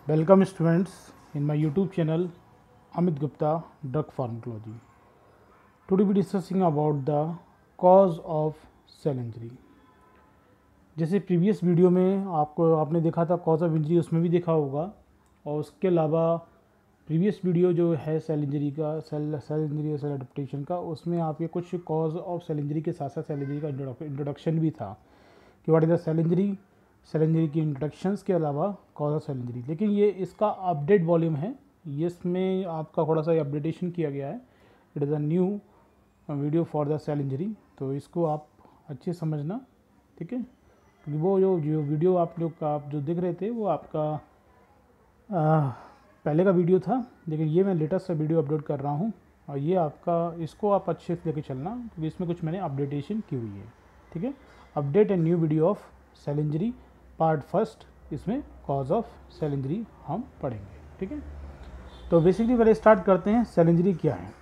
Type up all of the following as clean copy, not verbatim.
Welcome students in my YouTube channel Amit Gupta Drug Pharmacology. Today we discussing about the cause of cell injury. जैसे previous video में आपने देखा था cause of injury, उसमें भी देखा होगा। और उसके अलावा प्रीवियस वीडियो जो है सेल इंजरी का सेल इंजरी और सेल एडेप्टेशन का, उसमें आपके कुछ कॉज ऑफ सेल इंजरी के साथ साथ सेल इंजरी का इंट्रोडक्शन भी था कि what is the cell injury की इंट्रोडक्शंस के अलावा कॉज ऑफ सेल इंजरी। लेकिन ये इसका अपडेट वॉल्यूम है, ये इसमें आपका थोड़ा सा अपडेटेशन किया गया है। It is a new video for the cell injury, तो इसको आप अच्छे समझना, ठीक है। क्योंकि वो जो वीडियो आप जो देख रहे थे वो आपका पहले का वीडियो था, लेकिन ये मैं लेटेस्ट सा वीडियो अपलोड कर रहा हूँ। और ये आपका इसको आप अच्छे से लेके चलना, क्योंकि इसमें कुछ मैंने अपडेटेशन की हुई है, ठीक है। Update and new video of cell injury part first, इसमें कॉज ऑफ सेल इंजरी हम पढ़ेंगे, ठीक है। तो बेसिकली पहले स्टार्ट करते हैं, सेल इंजरी क्या है।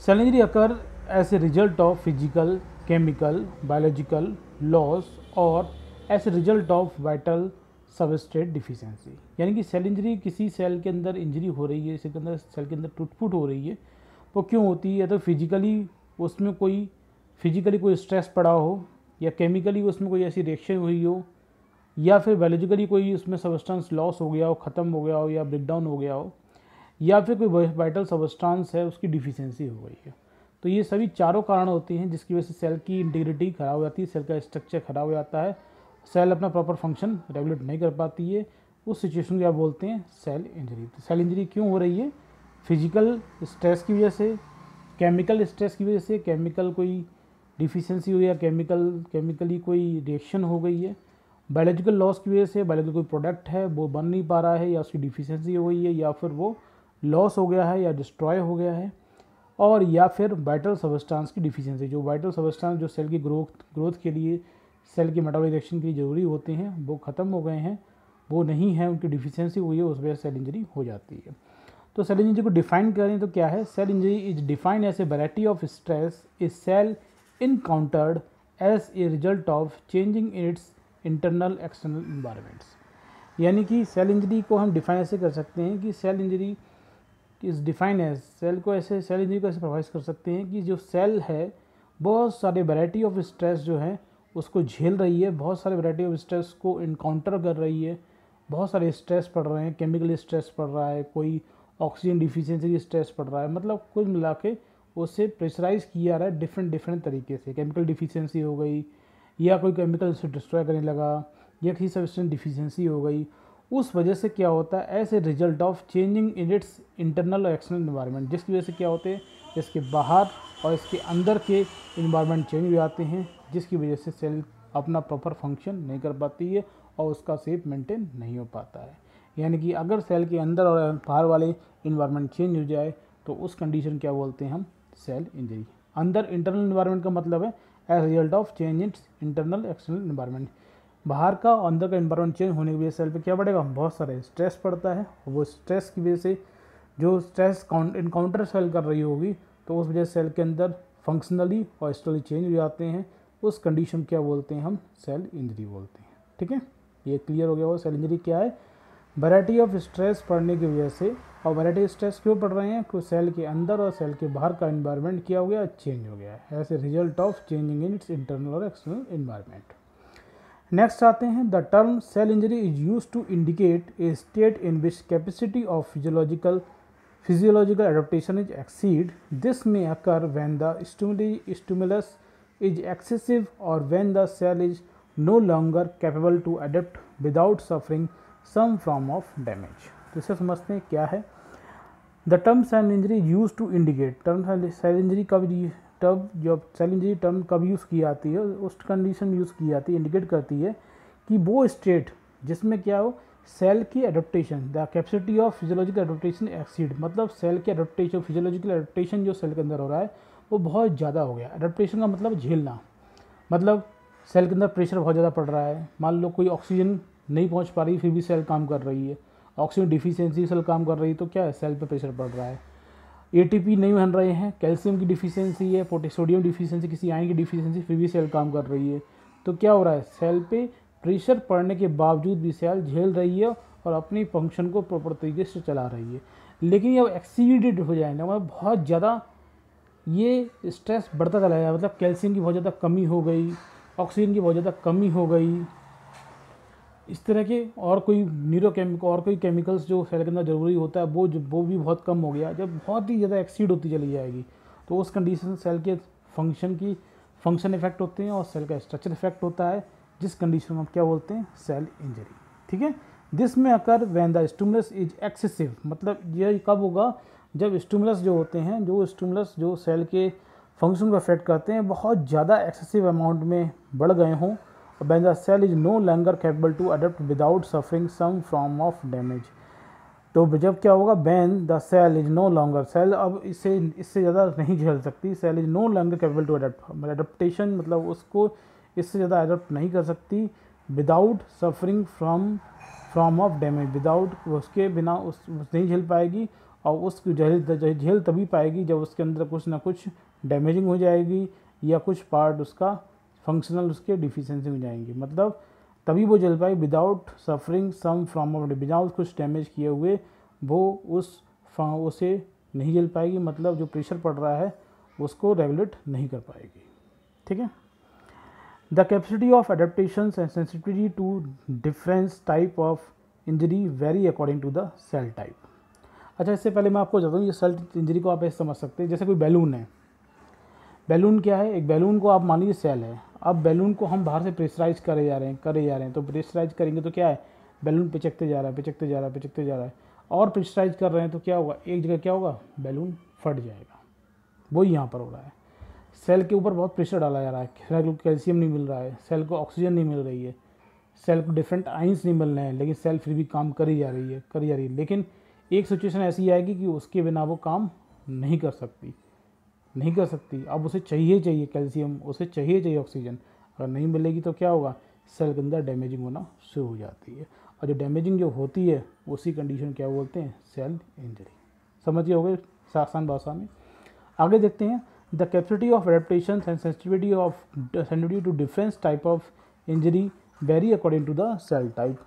Cell injury occur as a result of physical, chemical, biological loss और as a result of vital substrate deficiency. यानी कि सेल इंजरी किसी सेल के अंदर इंजरी हो रही है, सेल के अंदर टूट फूट हो रही है, वो क्यों होती है? या तो फिजिकली उसमें कोई स्ट्रेस पड़ा हो, या केमिकली उसमें कोई ऐसी रिएक्शन हुई हो, या फिर बायोलॉजिकली कोई उसमें सबस्टेंस लॉस हो गया हो, ख़त्म हो गया हो, या ब्रेकडाउन हो गया हो, या फिर कोई वाइटल सबस्टेंस है उसकी डिफिशियंसी हो गई है। तो ये सभी चारों कारण होते हैं जिसकी वजह से सेल की इंटीग्रिटी खराब हो जाती है, सेल का स्ट्रक्चर खराब हो जाता है, सेल अपना प्रॉपर फंक्शन रेगुलेट नहीं कर पाती है। उस सिचुएशन को आप बोलते हैं सेल इंजरी। तो सेल इंजरी क्यों हो रही है? फिजिकल स्ट्रेस की वजह से, केमिकल स्ट्रेस की वजह से, केमिकल कोई डिफिशियंसी हुई, या केमिकली कोई रिएक्शन हो गई है, बायोलॉजिकल लॉस की वजह से, बायोलॉजिकल कोई प्रोडक्ट है वो बन नहीं पा रहा है, या उसकी डिफिशियंसी हो गई है, या फिर वो लॉस हो गया है या डिस्ट्रॉय हो गया है, और या फिर वाइटल सबस्टेंस की डिफिशियंसी। जो वाइटल सबस्टेंस जो सेल की ग्रोथ के लिए, सेल की मेटाबॉलिक रिएक्शन के लिए ज़रूरी होते हैं, वो ख़त्म हो गए हैं, वो नहीं है, उनकी डिफिशियंसी हुई है, उस वजह से सेल इंजरी हो जाती है। तो सेल इंजरी को डिफाइन करें तो क्या है? Cell injury is defined as a variety of stress is cell encountered as a result of changing in its internal external environments। यानी कि सेल इंजरी को हम डिफाइन ऐसे कर सकते हैं कि cell injury is define as, cell injury को ऐसे प्रभावित कर सकते हैं कि जो सेल है बहुत सारे वैरायटी ऑफ स्ट्रेस जो है उसको झेल रही है, बहुत सारे वैरायटी ऑफ स्ट्रेस को इनकाउंटर कर रही है, बहुत सारे स्ट्रेस पड़ रहे हैं, केमिकल स्ट्रेस पड़ रहा है, कोई ऑक्सीजन डिफिशियंसी की स्ट्रेस पड़ रहा है, मतलब कुल मिला के उससे प्रेशराइज किया जा रहा है डिफरेंट तरीके से। केमिकल डिफिशियंसी हो गई, या कोई केमिकल उसे डिस्ट्रॉय करने लगा, या किसी सब्सटेंस डिफिशियंसी हो गई। उस वजह से क्या होता है? As a result of changing in its internal और एक्सटर्नल इन्वायरमेंट, जिसकी वजह से क्या होते हैं, इसके बाहर और इसके अंदर के इन्वायरमेंट चेंज हो जाते हैं, जिसकी वजह से सेल अपना प्रॉपर फंक्शन नहीं कर पाती है और उसका शेप मेंटेन नहीं हो पाता है। यानी कि अगर सेल के अंदर और बाहर वाले इन्वायरमेंट चेंज हो जाए तो उस कंडीशन क्या बोलते हैं हम? Cell injury. अंदर इंटरनल इन्वायरमेंट का मतलब है as result of change in internal external environment. बाहर का और अंदर का इन्वायरमेंट चेंज होने की वजह से सेल पे क्या पड़ेगा? बहुत सारे स्ट्रेस पड़ता है। वो स्ट्रेस की वजह से जो स्ट्रेस इनकाउंटर सेल कर रही होगी, तो उस वजह से सेल के अंदर फंक्शनली और स्टोरली चेंज हो जाते हैं। उस कंडीशन क्या बोलते हैं हम? सेल इंजरी बोलते हैं, ठीक है। ये क्लियर हो गया वो सेल इंजरी क्या है? वैरायटी ऑफ स्ट्रेस पड़ने की वजह से। और वैरायटी ऑफ स्ट्रेस क्यों पड़ रहे हैं? क्योंकि सेल के अंदर और सेल के बाहर का इन्वायरमेंट क्या हो गया? चेंज हो गया है, as a result of changing in its internal और एक्सटर्नल इन्वायरमेंट। नेक्स्ट आते हैं, the term cell injury is use to indicate a state in which capacity of physiological adaptation is exceed. This may occur when the stimulus is excessive और when the cell is no longer capable to adapt without suffering some form of damage. तो इसे समझते हैं क्या है। The term cell injury use to indicate, term cell injury term कब use की जाती है? उस कंडीशन यूज़ की जाती है, इंडिकेट करती है कि वो स्टेट जिसमें क्या हो, सेल की adaptation, the capacity of physiological adaptation exceed, मतलब सेल की एडप्टेशन, फिजियोलॉजिकल एडप्टेशन जो सेल के अंदर हो रहा है वो बहुत ज़्यादा हो गया। एडप्टेशन का मतलब झेलना, मतलब सेल के अंदर प्रेशर बहुत ज़्यादा पड़ रहा है। मान लो कोई ऑक्सीजन नहीं पहुंच पा रही, फिर भी सेल काम कर रही है। ऑक्सीजन डिफिशियंसी सेल काम कर रही है, तो क्या है? सेल पे प्रेशर पड़ रहा है। एटीपी नहीं बन रहे हैं, कैल्शियम की डिफिशियंसी है, सोडियम डिफिशियंसी, किसी आयन की डिफिशियंसी, फिर भी सेल काम कर रही है, तो क्या हो रहा है? सेल पे प्रेशर पड़ने के बावजूद भी सेल झेल रही है और अपनी फंक्शन को प्रॉपर तरीके से चला रही है। लेकिन जब एक्सीडेड हो जाएगा, मतलब बहुत ज़्यादा ये स्ट्रेस बढ़ता चला जाएगा, मतलब कैल्शियम की बहुत ज़्यादा कमी हो गई, ऑक्सीजन की बहुत ज़्यादा कमी हो गई, इस तरह के और कोई न्यूरोकेमिकल और कोई केमिकल्स जो सेल के अंदर ज़रूरी होता है वो भी बहुत कम हो गया। जब बहुत ही ज़्यादा एक्सीड होती चली जाएगी तो उस कंडीशन सेल के फंक्शन इफेक्ट होते हैं और सेल का स्ट्रक्चर इफेक्ट होता है, जिस कंडीशन में हम क्या बोलते हैं, सेल इंजरी। ठीक है, this may occur when the stimulus is excessive, मतलब ये कब होगा, जब स्टिमुलस जो होते हैं, जो सेल के फंक्शन को अफेक्ट करते हैं बहुत ज़्यादा एक्सेसिव अमाउंट में बढ़ गए हों, when the cell is no longer capable to adapt without suffering some form of damage। तो जब क्या होगा, when the cell is no longer, सेल अब इससे ज़्यादा नहीं झेल सकती, cell is no longer capable to adapt, adaptation मतलब उसको इससे ज़्यादा अडेप्ट नहीं कर सकती, without suffering from of damage, without उसके बिना उस नहीं झेल पाएगी, और उसकी झेल तभी पाएगी जब उसके अंदर कुछ ना कुछ डैमेजिंग हो जाएगी या कुछ पार्ट उसका फंक्शनल उसके डिफिशिएंसी हो जाएंगी, मतलब तभी वो झेल पाएगी without suffering some from of, without कुछ डैमेज किए हुए वो उसे नहीं झेल पाएगी, मतलब जो प्रेशर पड़ रहा है उसको रेगुलेट नहीं कर पाएगी। ठीक है, the capacity of adaptation and sensitivity to difference type of injury vary according to the cell type. अच्छा, इससे पहले मैं आपको बताऊँ, ये सेल इंजरी को आप ऐसे समझ सकते हैं, जैसे कोई बैलून है, बैलून क्या है, एक बैलून को आप मान लीजिए सेल है, अब बैलून को हम बाहर से प्रेशराइज करे जा रहे हैं, तो प्रेशराइज करेंगे तो क्या है, बैलून पिचकते जा रहा है, और प्रेशराइज कर रहे हैं तो क्या होगा, एक जगह क्या होगा, बैलून फट जाएगा। वही यहाँ पर हो रहा है, सेल के ऊपर बहुत प्रेशर डाला जा रहा है, सेल को कैल्शियम नहीं मिल रहा है, सेल को ऑक्सीजन नहीं मिल रही है, सेल को डिफरेंट आइंस नहीं मिल रहे हैं, लेकिन सेल फिर भी काम करी जा रही है, लेकिन एक सिचुएशन ऐसी आएगी कि उसके बिना वो काम नहीं कर सकती। अब उसे चाहिए कैल्शियम, उसे चाहिए ऑक्सीजन, अगर नहीं मिलेगी तो क्या होगा, सेल के अंदर डैमेजिंग होना शुरू हो जाती है, और जो डैमेजिंग जो होती है उसी कंडीशन क्या बोलते हैं, सेल इंजरी। समझिए हो गए आसान भाषा में। आगे देखते हैं, the capacity of adaptation and sensitivity to difference type of injury vary according to the cell type,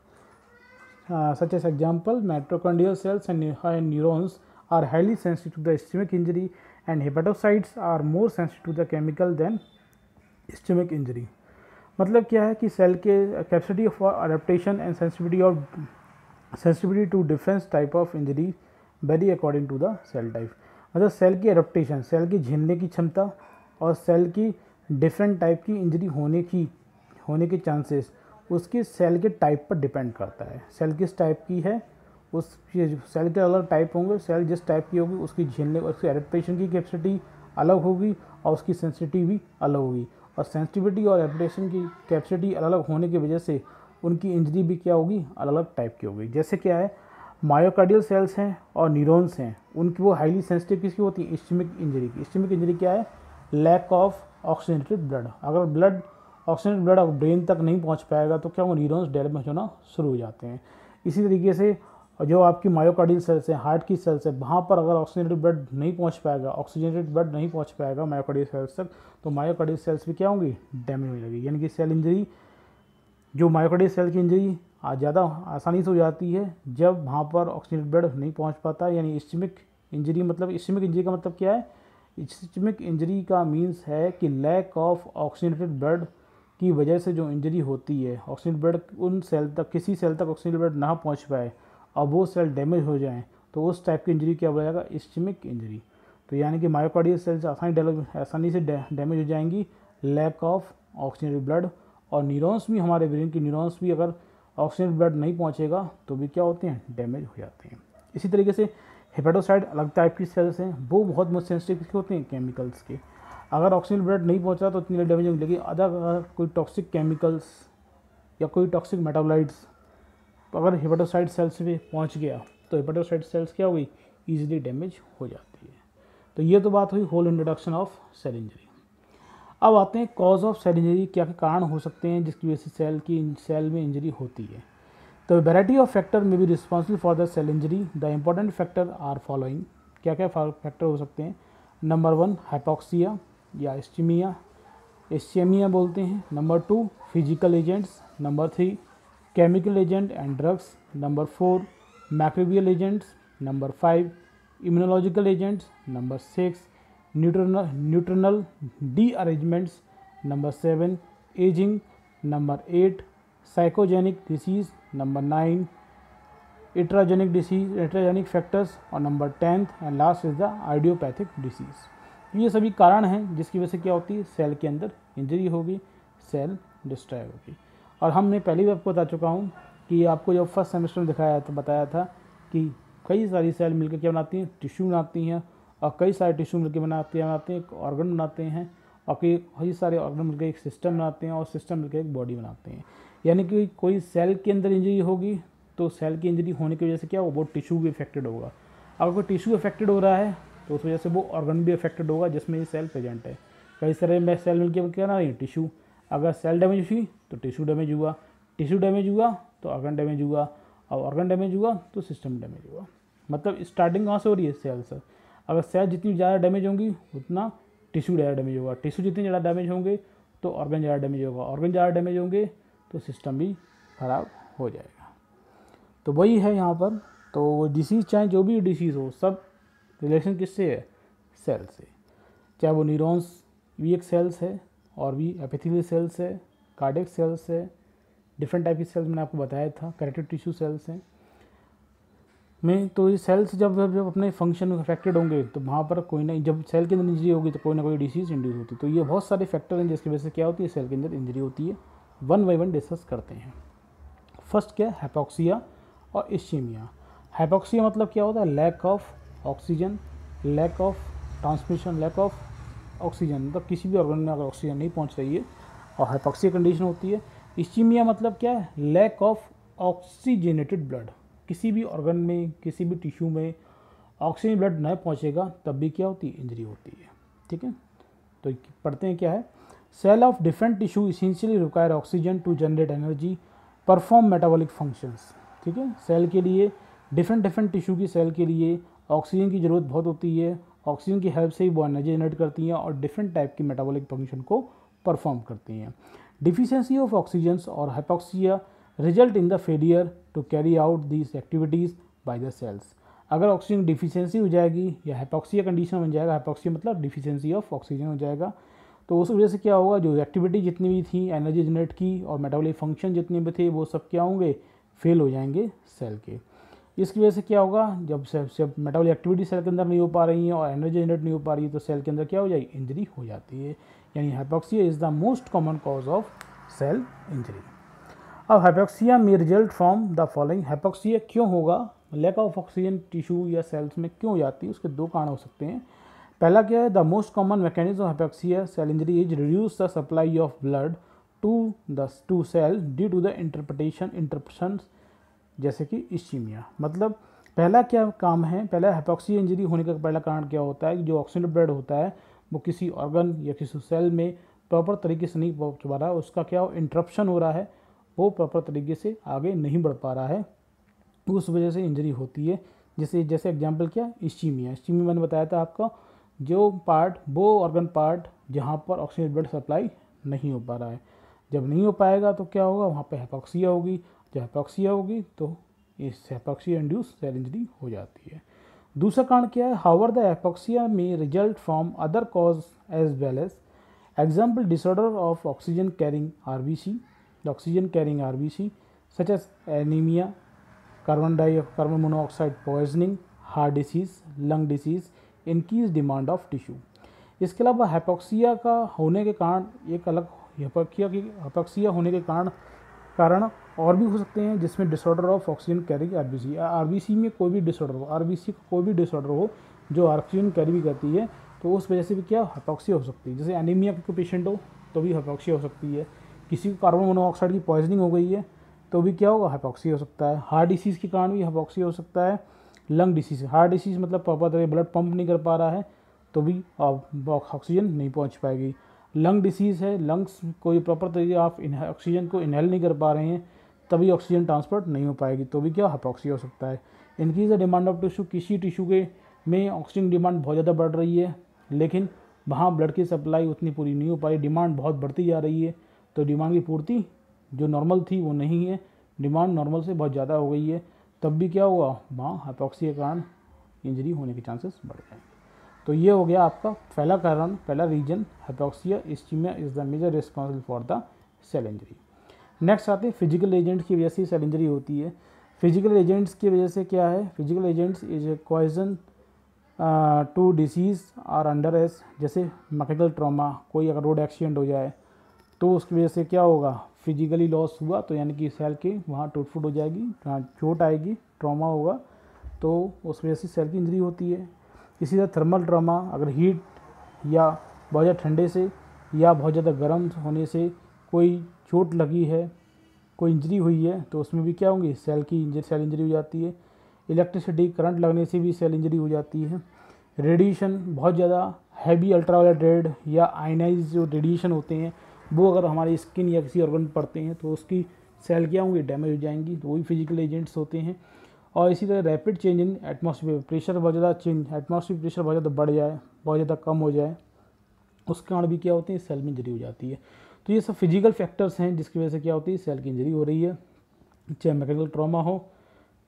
such as example mitochondrial cells and neurons are highly sensitive to the ischemic injury and hepatocytes are more sensitive to the chemical than ischemic injury। मतलब क्या है कि cell के capacity of adaptation and sensitivity to difference type of injury vary according to the cell type, मतलब cell की adaptation, cell की झेलने की क्षमता और सेल की डिफरेंट टाइप की इंजरी होने के चांसेस उसके सेल के टाइप पर डिपेंड करता है। सेल किस टाइप की है, उस सेल के अलग टाइप होंगे, सेल जिस टाइप की होगी उसकी झेलने, उसकी एडेप्टेशन की कैपेसिटी अलग होगी और उसकी सेंसिटिविटी भी अलग होगी, और सेंसिटिविटी और एडेप्टेशन की कैपेसिटी अलग अलग होने की वजह से उनकी इंजरी भी क्या होगी, अलग अलग टाइप की होगी। जैसे क्या है, मायोकार्डियल सेल्स हैं और न्यूरॉन्स हैं, उनकी वो हाईली सेंसिटिव किसकी होती है, इस्केमिक इंजरी की। इस्केमिक इंजरी क्या है, लैक ऑफ ऑक्सीजनेटेड ब्लड, अगर ऑक्सीजनेटेड ब्लड ब्रेन तक नहीं पहुंच पाएगा तो क्या वो न्यूरॉन्स डैमेज होना शुरू हो जाते हैं। इसी तरीके से जो आपकी मायोकार्डियल सेल्स हैं, हार्ट की सेल्स है, वहाँ पर अगर ऑक्सीजनेटेड ब्लड नहीं पहुंच पाएगा मायोकार्डियल सेल्स तक, तो मायोकार्डियल सेल्स भी क्या होंगी, डैमेज हो जाएगी। यानी कि सेल इंजरी, जो मायोकार्डियल सेल की इंजरी ज़्यादा आसानी से हो जाती है जब वहाँ पर ऑक्सीजनेटेड ब्लड नहीं पहुँच पाता। यानी इस्केमिक इंजरी का मतलब क्या है, इस्केमिक इंजरी का मीन्स है कि लैक ऑफ ऑक्सीजनेटेड ब्लड की वजह से जो इंजरी होती है, ऑक्सीजन ब्लड उन सेल तक, किसी सेल तक ऑक्सीजन ब्लड ना पहुंच पाए और वो सेल डैमेज हो जाएं, तो उस टाइप की इंजरी क्या बोला जाएगा, इस्केमिक इंजरी। तो यानी कि मायोकार्डियल सेल्स आसानी से डैमेज हो जाएंगी, लैक ऑफ ऑक्सीजन ब्लड, और न्यूरॉन्स भी, हमारे ब्रेन की न्यूरॉन्स भी अगर ऑक्सीजन ब्लड नहीं पहुँचेगा तो भी क्या होते हैं, डैमेज हो जाते हैं। इसी तरीके से हेपेटोसाइट अलग टाइप की सेल्स हैं, वो बहुत सेंसिटिव होते हैं केमिकल्स के, अगर ऑक्सीजन ब्लड नहीं पहुंचा तो इतनी डैमेज होगी। लेकिन अगर कोई टॉक्सिक केमिकल्स या कोई टॉक्सिक मेटाबोलाइट्स अगर हेपेटोसाइट सेल्स में पहुंच गया तो हेपेटोसाइट सेल्स क्या होगी, ईजिली डैमेज हो जाती है। तो ये तो बात हुई whole introduction of cell injury. अब आते हैं कॉज ऑफ सेल इंजरी, क्या क्या कारण हो सकते हैं जिसकी वजह से सेल में इंजरी होती है। तो variety of factor may be responsible for the cell injury, the important factor are following. क्या क्या फैक्टर हो सकते हैं, नंबर 1 हाइपोक्सिया या इस्चेमिया बोलते हैं, number 2 physical agents, number 3 chemical agent and drugs, number 4 microbial agents, number 5 immunological agents, number 6 nutritional derangements, number 7 ageing, number 8 psychogenic disease, number 9 iatrogenic disease iatrogenic factors, और number 10th and last is the idiopathic disease. ये सभी कारण हैं जिसकी वजह से क्या होती है, सेल के अंदर इंजरी होगी, सेल डिस्ट्रॉय होगी। और हमने पहले भी आपको बता चुका हूँ कि आपको जब फर्स्ट सेमेस्टर में दिखाया था, बताया था कि कई सारी सेल मिलकर क्या बनाती हैं, टिश्यू बनाती हैं, और कई सारे टिश्यू मिलकर बनाते हैं एक ऑर्गन बनाते हैं, और कई सारे ऑर्गन मिलकर एक सिस्टम बनाते हैं, और सिस्टम मिलकर एक बॉडी बनाते हैं। यानी कि कोई सेल के अंदर इंजरी होगी तो सेल की इंजरी होने की वजह से क्या होगा, वो टिश्यू भी अफेक्टेड होगा। अगर कोई टिश्यू अफेक्टेड हो रहा है तो उस वजह से वो ऑर्गन भी अफेक्टेड होगा जिसमें ये सेल प्रेजेंट है। कई सारे में सेल मिलकर क्या ना रही टिश्यू, अगर सेल डैमेज हुई तो टिश्यू डैमेज हुआ, टिश्यू डैमेज हुआ तो ऑर्गन डैमेज हुआ, और ऑर्गन डैमेज हुआ तो सिस्टम डैमेज हुआ। मतलब स्टार्टिंग कहाँ से हो रही है, सेल से। अगर सेल जितनी ज़्यादा डैमेज होंगी उतना टिश्यू ज़्यादा डैमेज होगा, टिश्यू जितने ज़्यादा डैमेज होंगे तो ऑर्गन ज़्यादा डैमेज होगा, ऑर्गन ज़्यादा डैमेज होंगे तो सिस्टम भी ख़राब हो जाएगा। तो वही है यहाँ पर। तो डिसीज़ चाहे जो भी डिसीज़ हो, सब रिलेशन किससे है, सेल से। चाहे वो न्यूरॉन्स भी एक सेल्स है, और भी एपिथेलियल सेल्स है, कार्डियक सेल्स है, डिफरेंट टाइप की सेल्स मैंने आपको बताया था, कनेक्टिव टिश्यू सेल्स हैं में। तो ये सेल्स जब अपने फंक्शन अफेक्टेड होंगे तो वहाँ पर कोई ना, जब सेल के अंदर इंजरी होगी तो कोई ना कोई डिसीज़ इंड्यूस होती है। तो ये बहुत सारे फैक्टर हैं जिसकी वजह से क्या होती है, सेल के अंदर इंजरी होती है। वन बाई वन डिस्कस करते हैं। फर्स्ट क्या है, हाइपोक्सिया और इस्चीमिया। हाइपोक्सिया मतलब क्या होता है, lack of oxygen, lack of transmission, lack of oxygen, मतलब किसी भी ऑर्गन में अगर ऑक्सीजन नहीं पहुंच रही है और हाइपोक्सिया कंडीशन होती है। इस्चीमिया मतलब क्या है, लैक ऑफ ऑक्सीजनेटेड ब्लड, किसी भी ऑर्गन में, किसी भी टिश्यू में ऑक्सीजन ब्लड नहीं पहुंचेगा तब भी क्या होती है, इंजरी होती है। ठीक है, तो पढ़ते हैं क्या है। Cell of different tissue essentially require oxygen to generate energy, perform metabolic functions. ठीक है, सेल के लिए, डिफरेंट टिश्यू की सेल के लिए ऑक्सीजन की ज़रूरत बहुत होती है। ऑक्सीजन की हेल्प से ही वो एनर्जी जनरेट करती हैं और डिफरेंट टाइप की मेटाबॉलिक फंक्शन को परफॉर्म करती हैं। डिफिशियंसी ऑफ ऑक्सीजन और hypoxia result in the failure to carry out these activities by the cells. अगर ऑक्सीजन डिफिशियंसी हो जाएगी या हाइपोक्सिया कंडीशन बन जाएगा, हाइपोक्सिया मतलब डिफिशियंसी ऑफ ऑक्सीजन हो जाएगा, तो उस वजह से क्या होगा, जो एक्टिविटी जितनी भी थी एनर्जी जनरेट की और मेटाबॉलिक फंक्शन जितने भी थे वो सब क्या होंगे, फेल हो जाएंगे सेल के। इसकी वजह से क्या होगा, जब मेटाबॉलिक एक्टिविटी सेल के अंदर नहीं हो पा रही है और एनर्जी जनरेट नहीं हो पा रही है तो सेल के अंदर क्या हो जाएगी, इंजरी हो जाती है। यानी hypoxia is the most common cause of cell injury. अब hypoxia may result from the following. Hypoxia क्यों होगा, लैक ऑफ ऑक्सीजन टिश्यू या सेल्स में क्यों हो जाती है, उसके दो कारण हो सकते हैं। पहला क्या है, the most common mechanism of hypoxia cell injury is reduce the supply of blood to cell due to the interruptions, जैसे कि इस्चीमिया। मतलब पहला क्या काम है, पहला हाइपोक्सिया इंजरी होने का पहला कारण क्या होता है कि जो ऑक्सीजन ब्लड होता है वो किसी ऑर्गन या किसी सेल में प्रॉपर तरीके से नहीं पहुँच पा रहा है, उसका क्या इंटरप्शन हो रहा है, वो प्रॉपर तरीके से आगे नहीं बढ़ पा रहा है, उस वजह से इंजरी होती है। जैसे एग्जांपल क्या, इस्चीमिया। इस्चीमिया मैंने बताया था आपका, जो पार्ट, वो ऑर्गन पार्ट जहाँ पर ऑक्सीजन ब्लड सप्लाई नहीं हो पा रहा है, जब नहीं हो पाएगा तो क्या होगा, वहाँ पे हाइपोक्सिया होगी। जब हाइपोक्सिया होगी तो इस हाइपोक्सिया इंड्यूस सेल इंजरी हो जाती है। दूसरा कारण क्या है, however the hypoxia may result from other cause as well as example disorder of oxygen carrying RBC, the oxygen carrying RBC such as anemia, carbon monoxide poisoning, heart disease, lung disease, increased demand of tissue। इसके अलावा hypoxia का होने के कारण एक अलग hypoxia होने के कारण और भी हो सकते हैं, जिसमें disorder of oxygen carrying RBC. RBC में कोई भी डिसऑर्डर हो, आरबीसी का कोई भी डिसऑर्डर हो जो ऑक्सीजन कैरी भी करती है, तो उस वजह से भी क्या हाइपोक्सिया हो सकती है। जैसे एनीमिया का पेशेंट हो तो भी हाइपोक्सिया हो सकती है, किसी को कार्बन मोनोऑक्साइड की पॉइजनिंग हो गई है तो भी क्या होगा, हाइपोक्सिया हो सकता है। हार्ट डिसीज़ के कारण भी हाइपोक्सिया हो सकता है। लंग डिसीज़, हार्ट डिसीज़ मतलब प्रॉपर तरह ब्लड पंप नहीं कर पा रहा है तो भी ऑक्सीजन नहीं पहुंच पाएगी। लंग डिसीज़ है, लंग्स कोई प्रॉपर तरीके आप ऑक्सीजन को इनहेल नहीं कर पा रहे हैं तभी ऑक्सीजन ट्रांसपोर्ट नहीं हो पाएगी तो भी क्या हाइपोक्सिया हो सकता है। Increase the demand of tissue, किसी टिश्यू के में ऑक्सीजन डिमांड बहुत ज़्यादा बढ़ रही है लेकिन वहाँ ब्लड की सप्लाई उतनी पूरी नहीं हो पा रही, डिमांड बहुत बढ़ती जा रही है तो डिमांड की पूर्ति जो नॉर्मल थी वो नहीं है, डिमांड नॉर्मल से बहुत ज़्यादा हो गई है, तब भी क्या हुआ, वहाँ हाइपोक्सिया के कारण इंजरी होने के चांसेस बढ़ गए। तो ये हो गया आपका पहला कारण, पहला reason, hypoxia ischaemia is the major responsible for the cell injury. Next आते हैं फिजिकल एजेंट्स की वजह से सेल इंजरी होती है। फिजिकल एजेंट्स की वजह से क्या है, physical agents is a causing to disease are under S, जैसे मैकेनिकल ट्रॉमा, कोई अगर रोड एक्सीडेंट हो जाए तो उसकी वजह से क्या होगा, फिजिकली लॉस हुआ तो यानी कि सेल के वहाँ टूट फूट हो जाएगी, चोट आएगी, ट्रॉमा होगा, तो उस वजह से सेल की इंजरी होती है। इसी तरह थर्मल ट्रॉमा, अगर हीट या बहुत ज़्यादा ठंडे से या बहुत ज़्यादा गर्म होने से कोई चोट लगी है, कोई इंजरी हुई है, तो उसमें भी क्या होंगी, सेल इंजरी हो जाती है। इलेक्ट्रिसिटी, करंट लगने से भी सेल इंजरी हो जाती है। रेडिएशन, बहुत ज़्यादा हैवी अल्ट्रावायलेट रेड या आयनाइज जो रेडिएशन होते हैं वो अगर हमारी स्किन या किसी ऑर्गन पर पड़ते हैं तो उसकी सेल क्या होंगी, डैमेज हो जाएंगी, तो वही फिजिकल एजेंट्स होते हैं। और इसी तरह rapid change in atmosphere pressure, बहुत ज़्यादा चेंज, एटमॉस्फेयर प्रेशर बहुत ज़्यादा बढ़ जाए, बहुत ज़्यादा कम हो जाए, उस कारण भी क्या होती है, सेल में इंजरी हो जाती है। तो ये सब फिजिकल फैक्टर्स हैं जिसकी वजह से क्या होती है, सेल की इंजरी हो रही है, चाहे मैकेनिकल ट्रॉमा हो,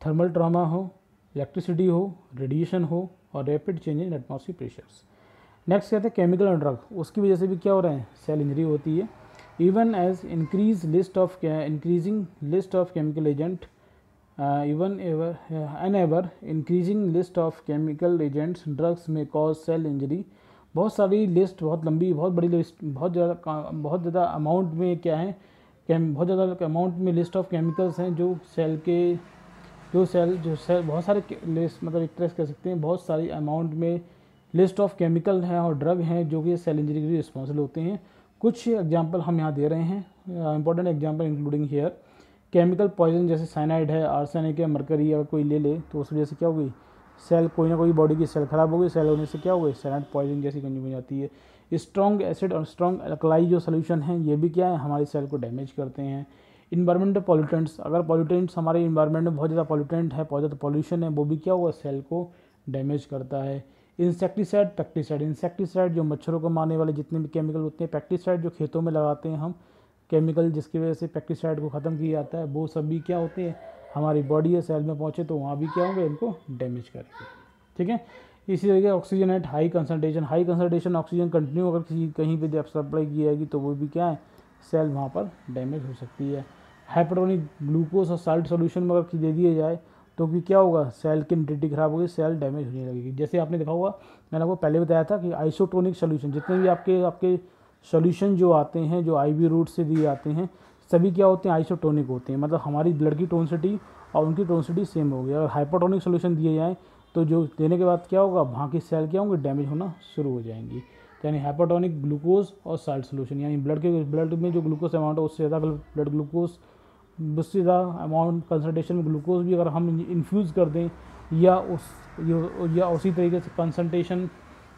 थर्मल ट्रॉमा हो, इलेक्ट्रिसिटी हो, रेडिएशन हो और rapid change in atmosphere pressures. Next कहते हैं केमिकल एंड ड्रग, उसकी वजह से भी क्या हो रहा है, सेल इंजरी होती है। Even as increasing list of chemical agent, ever increasing list of chemical agents drugs may cause cell injury. बहुत सारी लिस्ट, बहुत लंबी, बहुत बड़ी लिस्ट, बहुत ज़्यादा अमाउंट में क्या है, बहुत ज़्यादा अमाउंट में लिस्ट ऑफ केमिकल्स हैं जो सेल बहुत सारे लिस्ट, मतलब एक तरह से कह सकते हैं बहुत सारी अमाउंट में लिस्ट ऑफ केमिकल हैं और ड्रग हैं जो कि सेल इंजरी के लिए रिस्पॉन्सिबल होते हैं। कुछ एग्जांपल हम यहाँ दे रहे हैं, important example including here chemical poison, जैसे साइनाइड है, आर्सेनिक है, मरकरी, अगर कोई ले ले तो उस वजह से क्या होगी, सेल कोई ना कोई बॉडी की सेल खराब हो गई, सेल होने से क्या हो गई, साइनाइड पॉइजन जैसी कंज्यूम हो जाती है। स्ट्रॉन्ग एसिड और स्ट्रॉन्ग अल्कलाई जो सोल्यूशन हैं ये भी क्या है, हमारी सेल को डैमेज करते हैं। इन्वायरमेंटल पॉल्यूटेंट्स, अगर पॉल्यूटेंट्स हमारे इन्वायरमेंट में बहुत ज़्यादा पॉल्यूटेंट है, बहुत ज़्यादा पॉल्यूशन है, वो भी क्या हुआ, सेल को डैमेज करता है। इंसेक्टिसाइड, पेस्टिसाइड, इंसेक्टिसाइड जो मच्छरों को मारने वाले जितने भी केमिकल होते हैं, पेस्टिसाइड जो खेतों में लगाते हैं हम केमिकल, जिसकी वजह से पेस्टिसाइड को ख़त्म किया जाता है, वो सब भी क्या होते हैं, हमारी बॉडी या सेल में पहुँचे तो वहाँ भी क्या होंगे, इनको डैमेज करेंगे। ठीक है, इसी तरीके oxygen at high concentration oxygen continue अगर कहीं पे जब सप्लाई की जाएगी तो वो भी क्या है, सेल वहाँ पर डैमेज हो सकती है। हाइपरटोनिक ग्लूकोज और साल्ट सोल्यूशन में अगर दे दिया जाए तो भी क्या होगा, सेल की इंटीग्रिटी खराब होगी, सेल डैमेज होने लगेगी। जैसे आपने देखा होगा, मैंने आपको पहले बताया था कि आइसोटोनिक सोल्यूशन, जितने भी आपके सोल्यूशन जो आते हैं, जो IV रूट से दिए जाते हैं, सभी क्या होते हैं, आइसोटोनिक होते हैं, मतलब हमारी ब्लड की टोनसिटी और उनकी टोनसिटी सेम होगी। अगर हाइपरटोनिक सोल्यूशन दिए जाएँ तो जो देने के बाद क्या होगा, वहाँ की सेल क्या होंगे, डैमेज होना शुरू हो जाएंगी। यानी हाइपरटोनिक ग्लूकोज और साल्ट सोल्यूशन, यानी ब्लड में जो ग्लूकोज अमाउंट है उससे ज़्यादा ब्लड ग्लूकोज, उससे ज़्यादा अमाउंट कंसनट्रेशन में ग्लूकोज भी अगर हम इन्फ्यूज़ कर दें या उसी तरीके से concentration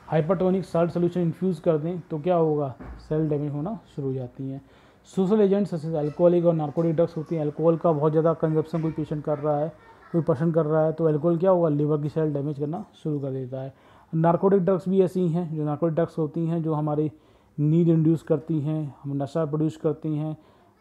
hypertonic salt solution infuse कर दें तो क्या होगा, सेल डैमेज होना शुरू हो जाती हैं। सोशल एजेंट्स जैसे अल्कोहलिक और नार्कोटिक ड्रग्स होती हैं। अल्कोहल का बहुत ज़्यादा कंजप्शन कोई पेशेंट कर रहा है, कोई पसंद कर रहा है तो अल्कोहल क्या होगा, लिवर की सेल डैमेज करना शुरू कर देता है। नार्कोटिक ड्रग्स भी ऐसी हैं, जो नार्कोटिक ड्रग्स होती हैं जो हमारी नींद इंड्यूस करती हैं, हम नशा प्रोड्यूस करती हैं,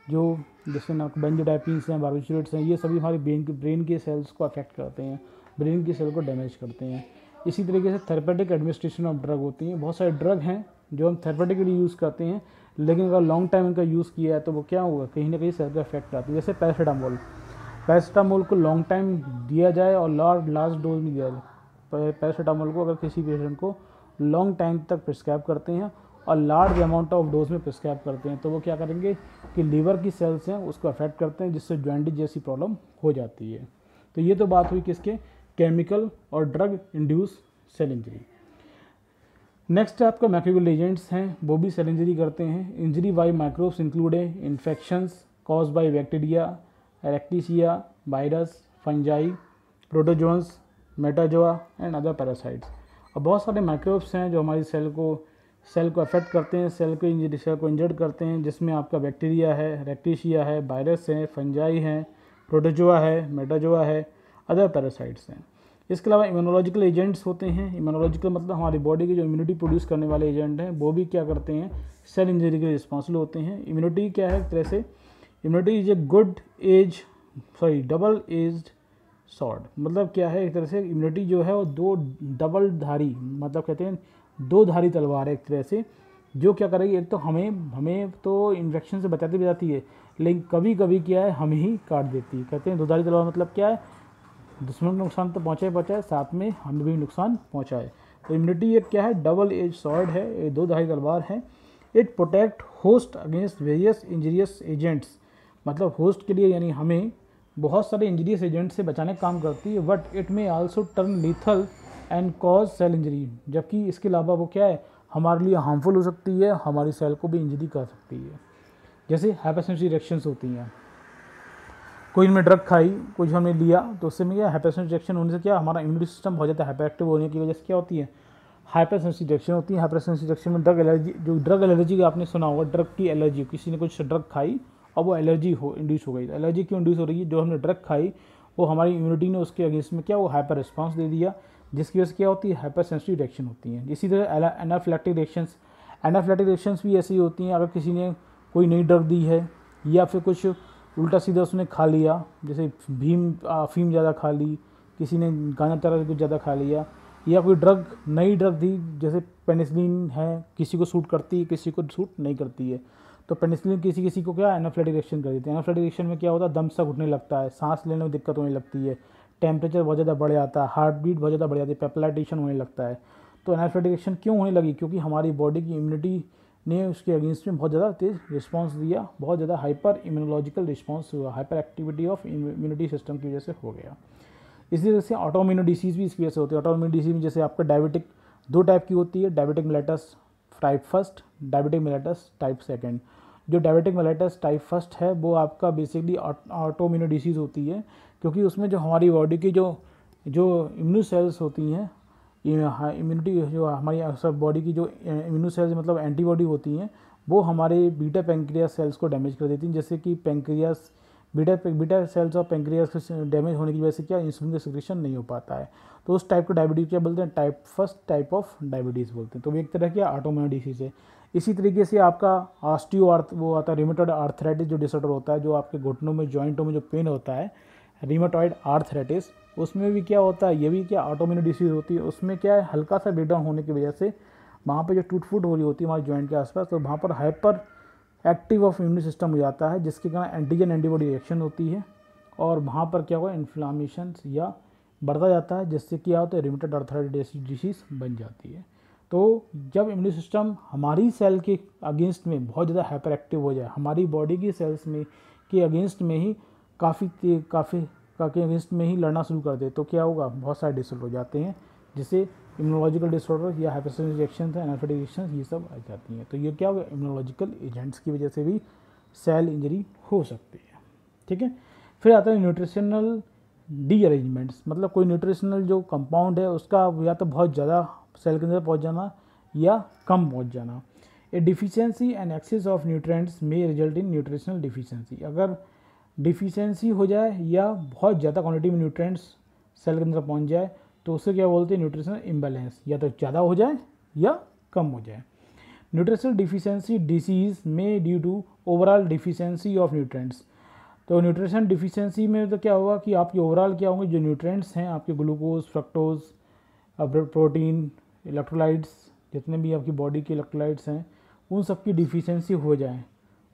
जो जैसे बेंजोडाइपिन्स हैं, बार्बिट्यूरेट्स हैं, ये सभी हमारे ब्रेन के सेल्स को अफेक्ट करते हैं, ब्रेन की सेल को डैमेज करते हैं। इसी तरीके से थेरेपेटिक एडमिनिस्ट्रेशन ऑफ ड्रग होती हैं। बहुत सारे ड्रग हैं जो हम थेरेपेटिक के लिए यूज़ करते हैं, लेकिन अगर लॉन्ग टाइम इनका यूज़ किया है तो वो क्या होगा, कहीं ना कहीं सेल को अफेक्ट आती है। जैसे पैरासीटामोल को लॉन्ग टाइम दिया जाए और लास्ट डोज में दिया जाए। पैरासीटामोल को अगर किसी पेशेंट को लॉन्ग टाइम तक प्रिस्क्राइब करते हैं और लार्ज अमाउंट ऑफ डोज में प्रिस्क्राइब करते हैं तो वो क्या करेंगे कि लीवर की सेल्स हैं उसको अफेक्ट करते हैं, जिससे जॉइंटिस जैसी प्रॉब्लम हो जाती है। तो ये तो बात हुई किसके, केमिकल और drug induced cell injury. Next आपका मैक्रोबियल एजेंट्स हैं, वो भी सेल इंजरी करते हैं। Injury by microbes include infections cause by bacteria, rickettsia, virus, fungi, protozoans, metazoa and other parasites. और बहुत सारे माइक्रोब्स हैं जो हमारी सेल को अफेक्ट करते हैं, सेल को इंजर्ड करते हैं, जिसमें आपका बैक्टीरिया है, रैक्टिशिया है, वायरस है, फंजाई है, प्रोटोजोआ है, मेटाजोआ है, अदर पैरासाइट्स हैं। इसके अलावा इम्यूनोलॉजिकल एजेंट्स होते हैं। इम्यूनोलॉजिकल मतलब हमारी बॉडी की जो इम्यूनिटी प्रोड्यूस करने वाले एजेंट हैं वो भी क्या करते हैं, सेल इंजरी के लिए रिस्पॉन्सिबल होते हैं। इम्यूनिटी क्या है, एक तरह से immunity is a good edge sorry double edged sword, मतलब क्या है, एक तरह से इम्यूनिटी जो है वो दो डबल धारी, मतलब कहते हैं दो धारी तलवार है एक तरह से, जो क्या करेगी, एक तो हमें हमें तो इन्फेक्शन से बचाती भी जाती है, लेकिन कभी कभी क्या है हमें ही काट देती है। कहते हैं दो धारी तलवार मतलब क्या है, दुश्मन को नुकसान तो पहुँचाए साथ में हमें भी नुकसान पहुँचाए। तो इम्यूनिटी एक क्या है, डबल एज सॉर्ड है, ये दो धारी तलवार है। It protect host against various injurious agents, मतलब होस्ट के लिए यानी हमें बहुत सारे इंजीरियस एजेंट से बचाने का काम करती है। But it may also turn lethal and cause cell injury, जबकि इसके अलावा वो क्या है, हमारे लिए हार्मफुल हो सकती है, हमारी सेल को भी इंजरी कर सकती है। जैसे हाइपरसेंसिटिव रिएक्शंस होती हैं, कोई इनमें ड्रग खाई, कुछ हमने लिया, तो उससे में क्या हाइपरसेंसिटिव रिएक्शन होने से क्या हमारा इम्यूनिटी सिस्टम बहुत ज़्यादा हाइपर एक्टिव होने की वजह से क्या होती है, हाइपरसेंसिटिव रिएक्शन होती है। हाइपरसेंसिटिव रिएक्शन में ड्रग एलर्जी, जो ड्रग एलर्जी का आपने सुना होगा, ड्रग की एलर्जी, किसी ने कुछ ड्रग खाई और वो एलर्जी हो इंड्यूस हो गई। तो एलर्जी क्यों इंड्यूस हो रही है, जो हमने ड्रग खाई वो हमारी इम्यूनिटी ने उसके अगेंस्ट में क्या वो हाइपर रिस्पॉन्स दे दिया, जिसकी वजह से क्या होती है, हाइपर सेंसिटिव रिएक्शन होती है। इसी तरह एनाफिलैक्टिक रिएक्शंस, एनाफिलैक्टिक रिएक्शंस भी ऐसी होती हैं, अगर किसी ने कोई नई ड्रग दी है या फिर कुछ उल्टा सीधा उसने खा लिया, जैसे अफीम ज़्यादा खा ली, किसी ने गांजा तरह कुछ ज़्यादा खा लिया, या कोई ड्रग नई ड्रग दी, जैसे पेनिसिलिन है, किसी को सूट करती है किसी को सूट नहीं करती है। तो पेनिसिलिन किसी किसी को क्या एनाफिलैक्टिक रिएक्शन कर देती है। एनाफिलैक्टिक रिएक्शन में क्या होता है, दम सा घुटने लगता है, सांस लेने में दिक्कत होने लगती है, टेम्परेचर बहुत ज़्यादा बढ़ जाता है, हार्ट बीट बहुत ज़्यादा बढ़ जाती है, पेपलाइटेशन होने लगता है। तो एनाफिलैक्टिक रिएक्शन क्यों होने लगी, क्योंकि हमारी बॉडी की इम्यूनिटी ने उसके अगेंस्ट में बहुत ज़्यादा तेज रिस्पांस दिया, बहुत ज़्यादा हाइपर इम्यूनोलॉजिकल रिस्पांस हुआ, hyper activity of immunity system की वजह से हो गया। इसी तरह से ऑटोइम्यून डिसीज़ भी इसकी वजह से होती है। ऑटोइम्यून डिसीज़ में जैसे आपका डायबिटिक दो टाइप की होती है, diabetic mellitus type first, diabetic mellitus type second. जो डायबिटिक मेलेटस टाइप फर्स्ट है वो आपका बेसिकली ऑटोइम्यून डिसीज़ होती है, क्योंकि उसमें जो हमारी बॉडी की जो इम्यून सेल्स होती हैं, इम्यूनिटी जो हमारी सब बॉडी की जो इम्यून सेल्स मतलब एंटीबॉडी होती हैं, वो हमारे बीटा पैंक्रियास सेल्स को डैमेज कर देती हैं। जैसे कि पैंक्रियास बीटा सेल्स और पैंक्रियास डैमेज होने की वजह से क्या इंसुलिन का सिक्रेशन नहीं हो पाता है। तो उस टाइप का डायबिटीज़ क्या बोलते हैं, type first type of diabetes बोलते हैं। तो वो एक तरह की ऑटोइम्यून डिसीज़ है। इसी तरीके से आपका वो आता है रिमेटॉइड आर्थराइटिस जो डिसऑर्डर होता है, जो आपके घुटनों में जॉइंटों में जो पेन होता है, रिमेटॉइड आर्थराइटिस, उसमें भी क्या होता है, ये भी क्या ऑटोइम्यून डिसीज़ होती है। उसमें क्या है, हल्का सा ब्रेकडाउन होने की वजह से वहाँ पे जो टूट फूट हो रही होती है हमारे जॉइंट के आसपास, तो वहाँ पर hyper active of immune system हो जाता है, जिसके कारण एंटीजन एंटीबॉडी रिएक्शन होती है, और वहाँ पर क्या होगा, इन्फ्लामेशन या बढ़ता जाता है, जिससे क्या होता है, रिमेटॉइड आर्थराइटिस डिसीज़ बन जाती है। तो जब इम्यून सिस्टम हमारी सेल के अगेंस्ट में बहुत ज़्यादा हाइपर एक्टिव हो जाए, हमारी बॉडी की सेल्स में के अगेंस्ट में ही काफ़ी अगेंस्ट में ही लड़ना शुरू कर दे, तो क्या होगा, बहुत सारे डिसऑर्डर हो जाते हैं, जिसे इम्यूनोलॉजिकल डिसऑर्डर या हाइपरसेंसिटिव रिएक्शन है, एनाफिलैक्टिक रिएक्शन, ये सब आ जाती हैं। तो ये क्या होगा, इम्यूनोलॉजिकल एजेंट्स की वजह से भी सेल इंजरी हो सकती है। ठीक है, फिर आता है न्यूट्रिशनल डी-अरेंजमेंट्स, मतलब कोई न्यूट्रिशनल जो कंपाउंड है उसका या तो बहुत ज़्यादा सेल के अंदर पहुँच जाना या कम पहुँच जाना। A deficiency and excess of nutrients may result in nutritional deficiency, अगर डिफिशियंसी हो जाए या बहुत ज़्यादा क्वांटिटी में न्यूट्रिएंट्स सेल के अंदर पहुंच जाए, तो उसे क्या बोलते हैं, न्यूट्रिशनल इम्बैलेंस, या तो ज़्यादा हो जाए या कम हो जाए। न्यूट्रिशनल डिफिशियंसी डिसीज़ में due to overall deficiency of nutrients. तो न्यूट्रिशन डिफिशियंसी में तो क्या होगा कि आपके ओवरऑल क्या होंगे, जो न्यूट्रिएंट्स हैं आपके ग्लूकोज, फ्रक्टोज, प्रोटीन, इलेक्ट्रोलाइट्स, जितने भी आपकी बॉडी के इलेक्ट्रोलाइट्स हैं, उन सब की डिफिशियंसी हो जाए,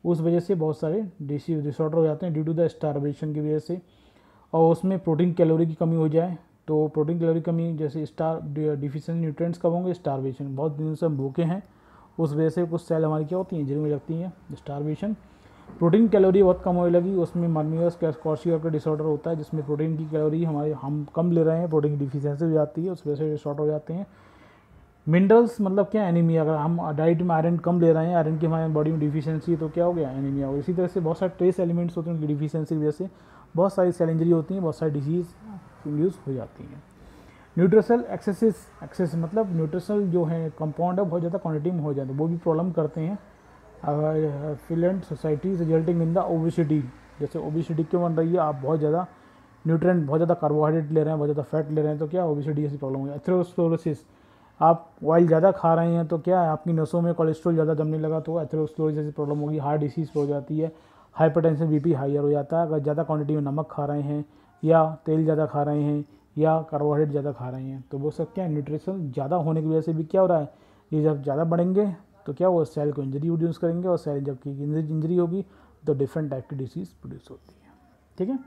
उस वजह से बहुत सारे डिसऑर्डर हो जाते हैं ड्यू टू द स्टारवेशन की वजह से। और उसमें प्रोटीन कैलोरी की कमी हो जाए, तो प्रोटीन कैलोरी कमी जैसे डिफिशियंसी न्यूट्रिएंट्स कब होंगे, स्टारवेशन, बहुत दिनों से हम भूखे हैं, उस वजह से कुछ सेल हमारी क्या होती हैं, इंजरी में लगती हैं, स्टारवेशन। प्रोटीन कैलोरी बहुत कम होने लगी, उसमें मर्नियस क्वार्सियर का डिसऑर्डर होता है, जिसमें प्रोटीन की कैलोरी हम कम ले रहे हैं, प्रोटीन की डिफिशियंसी हो जाती है, उस वजह से डिसऑर्डर हो जाते हैं। मिनरल्स मतलब क्या, एनीमिया, अगर हम डाइट में आयरन कम ले रहे हैं, आयरन की हमारे बॉडी में डिफिशियंसी, तो क्या हो गया, एनीमिया हो। इसी तरह से बहुत सारे ट्रेस एलिमेंट्स होते हैं, उनकी डिफिशियंसी की वजह से बहुत सारी सेल इंजरी होती हैं, बहुत सारी डिजीज़ इंड्यूस हो जाती हैं। न्यूट्रिशनल एक्सेस मतलब न्यूट्रिशनल जो है कंपाउंड है बहुत ज़्यादा क्वांटिटी में हो जाते हैं, वो भी प्रॉब्लम करते हैं affluent societies resulting in the obesity. जैसे ओबेसिटी क्यों बन रही है, आप बहुत ज़्यादा न्यूट्रिएंट, बहुत ज़्यादा कार्बोहाइड्रेट ले रहे हैं, बहुत ज़्यादा फैट ले रहे हैं, तो क्या ओबेसिटी जैसी प्रॉब्लम हो गई। एथेरोस्क्लेरोसिस, आप ऑयल ज़्यादा खा रहे हैं तो क्या है, आपकी नसों में कोलेस्ट्रॉल ज़्यादा जमने लगा, तो एथेरोस्क्लेरोसिस जैसी प्रॉब्लम होगी। हार्ट डिसीज़ हो जाती है, हाइपरटेंशन बीपी हाइयर हो जाता है अगर ज़्यादा क्वांटिटी में नमक खा रहे हैं या तेल ज़्यादा खा रहे हैं या कार्बोहाइड्रेट ज़्यादा खा रहे हैं। तो वो सब क्या है, न्यूट्रिशन ज़्यादा होने की वजह से भी क्या हो रहा है, ये जब ज़्यादा बढ़ेंगे तो क्या वो सेल को इंजरी प्रोड्यूस करेंगे, और सेल जबकि इंजरी होगी तो डिफरेंट टाइप की डिसीज़ प्रोड्यूस होती है। ठीक है।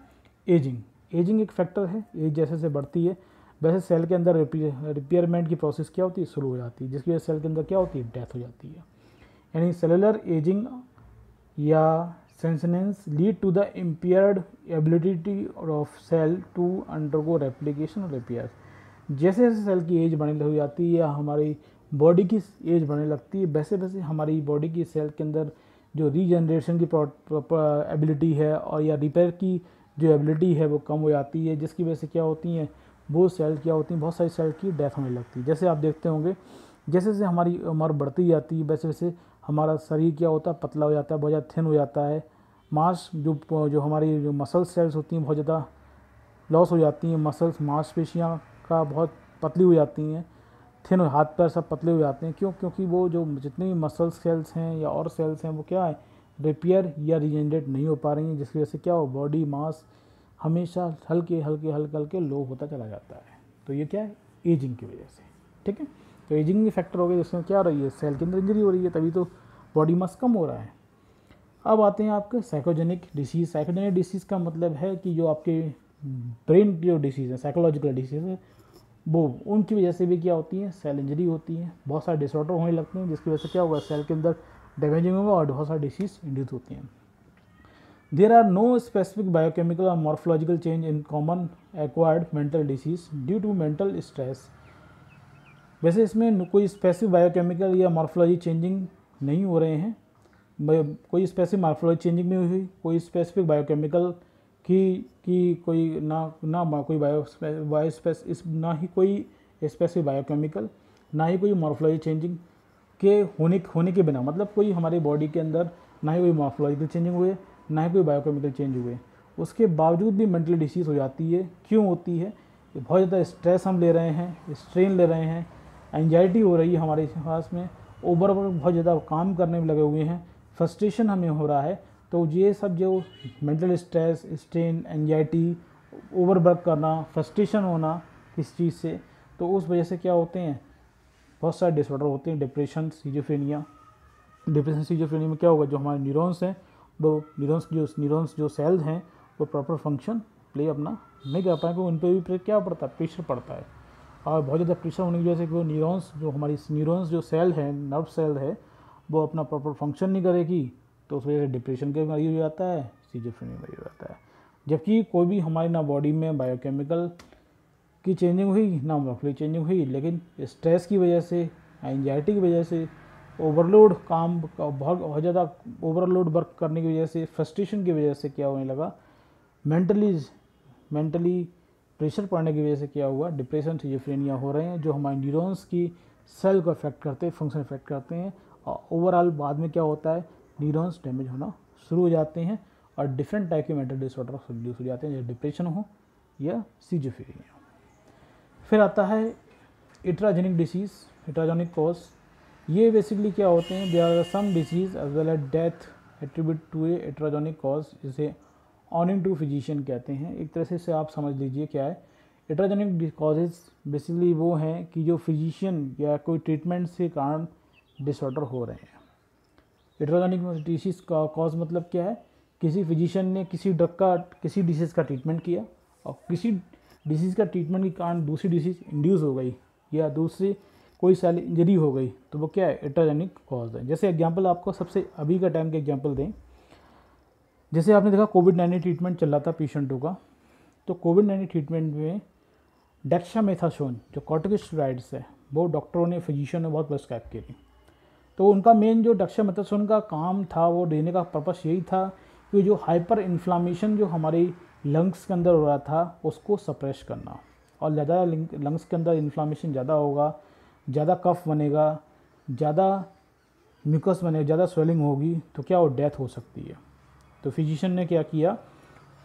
एजिंग एक फैक्टर है, एज जैसे जैसे बढ़ती है वैसे सेल के अंदर रिपेयरमेंट की प्रोसेस क्या होती है, शुरू हो जाती है, जिसकी वजह से सेल के अंदर क्या होती है, डेथ हो जाती है। यानी सेलुलर एजिंग या senescence lead to the impaired ability of cell to undergo replication और रिपेयर। जैसे जैसे सेल की एज बढ़ने हो जाती है या हमारी बॉडी की एज बढ़ने लगती है, वैसे वैसे हमारी बॉडी की सेल के अंदर जो रीजनरेशन की एबिलिटी है और या रिपेयर की जो एबिलिटी है वो कम हो जाती है, जिसकी वजह से क्या होती हैं, वो सेल क्या होती हैं, बहुत सारी सेल की डेथ होने लगती है। जैसे आप देखते होंगे जैसे जैसे हमारी उम्र बढ़ती जाती है वैसे वैसे हमारा शरीर क्या होता है, पतला हो जाता है, बहुत ज़्यादा थिन हो जाता है। मांस जो हमारी जो मसल सेल्स होती हैं बहुत ज़्यादा लॉस हो जाती हैं, मसल्स मांसपेशियाँ का बहुत पतली हो जाती हैं, थिन, हाथ पैर सब पतले हो जाते हैं। क्यों? क्योंकि वो जो जितनी भी मसल सेल्स हैं या और सेल्स हैं वो क्या है, रिपेयर या रीजनरेट नहीं हो पा रही हैं, जिसकी वजह से क्या हो, बॉडी मास हमेशा हल्के लो होता चला जाता है। तो ये क्या है, एजिंग की वजह से। ठीक है। तो एजिंग के फैक्टर हो गए जिसमें क्या हो रही है, सेल के अंदर इंजरी हो रही है, तभी तो बॉडी मास कम हो रहा है। अब आते हैं आपके साइकोजेनिक डिसीज़। साइकोजेनिक डिसीज़ का मतलब है कि जो आपके ब्रेन की जो डिसीज़ है, साइकोलॉजिकल डिसीज़ है, वो उनकी वजह से भी क्या होती है, सेल इंजरी होती है, बहुत सारे डिसऑर्डर होने लगते हैं, जिसकी वजह से क्या होगा, सेल के अंदर डैमेजिंग होगा और बहुत सारी डिसीज़ इंड्यूस होती हैं। There are no specific biochemical और morphological change in common acquired mental disease due to mental stress. वैसे इसमें कोई स्पेसिफिक बायोकेमिकल या मॉर्फोलॉजी चेंजिंग नहीं हो रहे हैं, कोई स्पेसिफिक मॉर्फोलॉजी चेंजिंग नहीं हुई, कोई स्पेसिफिक बायोकेमिकल की कोई ना कोई ना ही कोई स्पेसिफिक बायोकेमिकल, ना ही कोई मॉर्फोलॉजी चेंजिंग के होने के बिना, मतलब कोई हमारी बॉडी के अंदर ना ही कोई मॉर्फोलॉजिकल चेंजिंग हुए, ना ही कोई बायोकेमिकल चेंज हुए, उसके बावजूद भी मेंटल डिसीज़ हो जाती है। क्यों होती है? बहुत ज़्यादा स्ट्रेस हम ले रहे हैं, स्ट्रेन ले रहे हैं, एंजाइटी हो रही है हमारे पास में, ओवरवर्क बहुत ज़्यादा काम करने में लगे हुए हैं, फ्रस्ट्रेशन हमें हो रहा है। तो ये सब जो mental stress, strain, anxiety, overwork करना, फ्रस्ट्रेशन होना किस चीज़ से, तो उस वजह से क्या होते हैं, बहुत सारे डिसऑर्डर होते हैं, डिप्रेशन, सिजोफ्रेनिया। डिप्रेशन सिजोफ्रेनिया में क्या होगा, जो हमारे न्यूरॉन्स हैं, वो न्यूरॉन्स जो सेल्स हैं वो प्रॉपर फंक्शन प्ले अपना नहीं कर पाएंगे, उन पर भी क्या पड़ता है, प्रेशर पड़ता है। और बहुत ज़्यादा प्रेशर होने की वजह से वो न्यूरॉन्स जो सेल है, नर्व सेल है, वो अपना प्रॉपर फंक्शन नहीं करेगी, तो उस वजह से डिप्रेशन के मरीज हो जाता है, सिजोफ्रेनिया मरीज हो जाता है। जबकि कोई भी हमारी ना बॉडी में बायोकेमिकल की चेंजिंग हुई, ना मॉर्फोलॉजी चेंजिंग हुई, लेकिन स्ट्रेस की वजह से, एंजाइटी की वजह से, ओवरलोड काम बहुत ज़्यादा ओवरलोड वर्क करने की वजह से, फ्रस्ट्रेशन की वजह से क्या होने लगा, मेंटली प्रेशर पड़ने की वजह से क्या हुआ, डिप्रेशन, सिजोफ्रेनिया हो रहे हैं, जो हमारे न्यूरॉन्स की सेल को अफेक्ट करते हैं, फंक्शन अफेक्ट करते हैं, और ओवरऑल बाद में क्या होता है, न्यूरॉन्स डैमेज होना शुरू हो जाते हैं और डिफरेंट टाइप के मेंटल डिसऑर्डर प्रोड्यूस हो जाते हैं, जैसे डिप्रेशन हो या सिजोफ्रेनिया। फिर आता है इट्राजेनिक डिसीज़, इट्राजेनिक कॉज। ये बेसिकली क्या होते हैं, there are some disease as well as death attribute to a iatrogenic cause, जिसे ऑनिंग टू फिजिशियन कहते हैं। एक तरह से आप समझ लीजिए क्या है, इट्राजेनिक कॉजेज बेसिकली वो हैं कि जो फिजिशियन या कोई ट्रीटमेंट से कारण डिसऑर्डर हो रहे हैं। इट्राजेनिक डिसीज़ का कॉज मतलब क्या है, किसी फिजिशियन ने किसी डिसीज़ का ट्रीटमेंट किया और किसी डिसीज़ का ट्रीटमेंट के कारण दूसरी डिसीज़ इंड्यूस हो गई या दूसरी कोई सेल इंजरी हो गई, तो वो क्या है, इट्राजेनिक कॉज है। जैसे एग्जांपल आपको सबसे अभी का टाइम के एग्जांपल दें, जैसे आपने देखा कोविड-19 ट्रीटमेंट चल रहा था पेशेंटों का, तो कोविड-19 ट्रीटमेंट में डेक्सामेथासोन जो कॉर्टिकोस्टेरॉइड्स है, वो डॉक्टरों ने, फिजिशियन ने बहुत प्रेस्क्राइब किए। तो उनका मेन जो डेक्सामेथासोन का काम था, वो देने का पर्पस यही था कि जो हाइपर इन्फ्लामेशन जो हमारी लंग्स के अंदर हो रहा था उसको सप्रेस करना, और ज़्यादा लंग्स के अंदर इन्फ्लामेशन ज़्यादा होगा, ज़्यादा कफ बनेगा, ज़्यादा म्यूकस बनेगा, ज़्यादा स्वेलिंग होगी, तो क्या वो डेथ हो सकती है। तो फिजिशियन ने क्या किया,